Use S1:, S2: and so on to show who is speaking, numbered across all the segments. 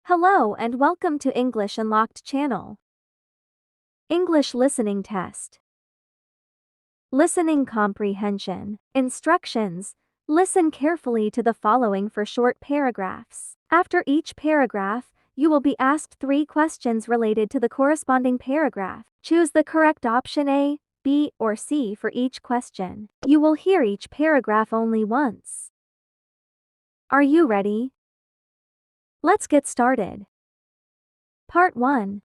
S1: Hello and welcome to English Unlocked channel. English listening test. Listening comprehension. Instructions. Listen carefully to the following for short paragraphs. After each paragraph, you will be asked 3 questions related to the corresponding paragraph. Choose the correct option A, B, or C for each question. You will hear each paragraph only once. Are you ready? Let's get started. Part 1.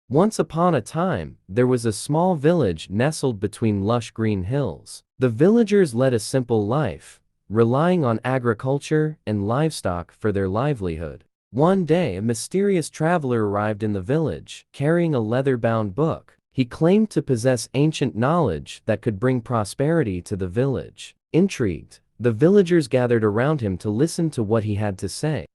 S2: Once upon a time, there was a small village nestled between lush green hills. The villagers led a simple life, relying on agriculture and livestock for their livelihood. One day, a mysterious traveler arrived in the village, carrying a leather-bound book. He claimed to possess ancient knowledge that could bring prosperity to the village. Intrigued, the villagers gathered around him to listen to what he had to say.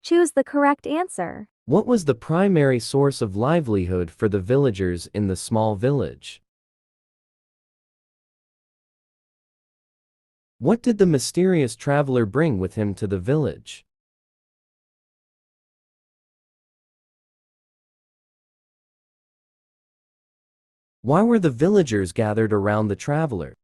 S1: Choose the correct answer.
S2: What was the primary source of livelihood for the villagers in the small village? What did the mysterious traveler bring with him to the village? Why were the villagers gathered around the traveler?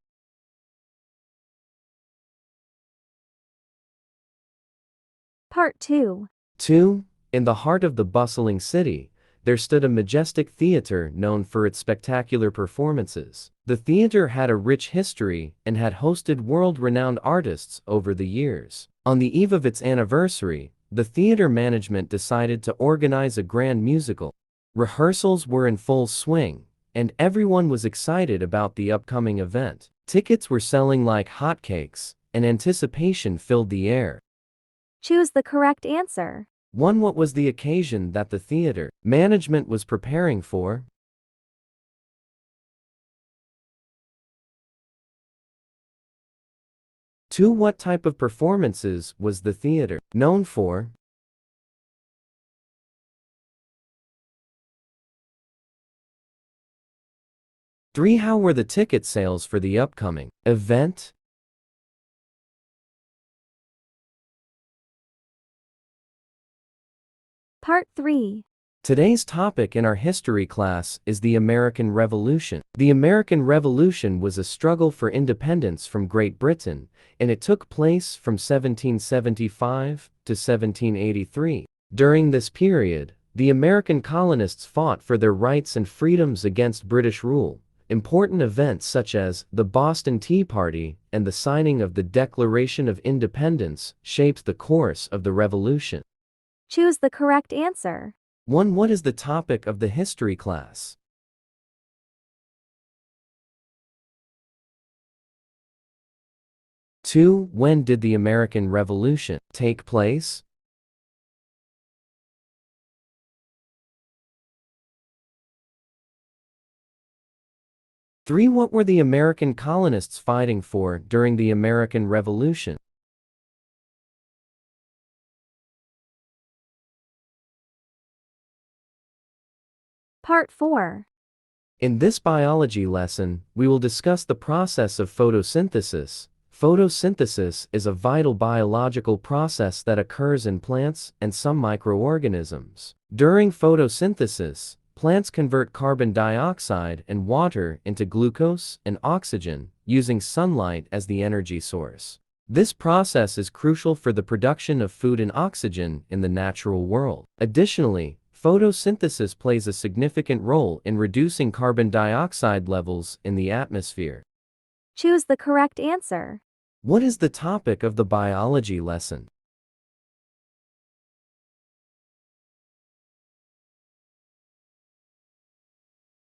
S1: Part 2.
S2: 2. In the heart of the bustling city, there stood a majestic theater known for its spectacular performances. The theater had a rich history and had hosted world-renowned artists over the years. On the eve of its anniversary, the theater management decided to organize a grand musical. Rehearsals were in full swing, and everyone was excited about the upcoming event. Tickets were selling like hotcakes, and anticipation filled the air.
S1: Choose the correct answer.
S2: 1. What was the occasion that the theater management was preparing for? Two. What type of performances was the theater known for? Three. How were the ticket sales for the upcoming event?
S1: Part 3.
S2: Today's topic in our history class is the American Revolution. The American Revolution was a struggle for independence from Great Britain, and it took place from 1775 to 1783. During this period, the American colonists fought for their rights and freedoms against British rule. Important events such as the Boston Tea Party and the signing of the Declaration of Independence shaped the course of the revolution.
S1: Choose the correct answer.
S2: 1. What is the topic of the history class? Two. When did the American Revolution take place? Three. What were the American colonists fighting for during the American Revolution?
S1: Part 4.
S2: In this biology lesson, we will discuss the process of photosynthesis. Photosynthesis is a vital biological process that occurs in plants and some microorganisms. During photosynthesis, plants convert carbon dioxide and water into glucose and oxygen, using sunlight as the energy source. This process is crucial for the production of food and oxygen in the natural world. Additionally, photosynthesis plays a significant role in reducing carbon dioxide levels in the atmosphere.
S1: Choose the correct answer.
S2: What is the topic of the biology lesson?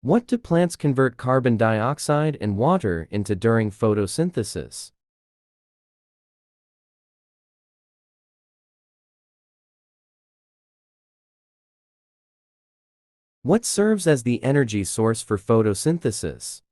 S2: What do plants convert carbon dioxide and water into during photosynthesis? What serves as the energy source for photosynthesis?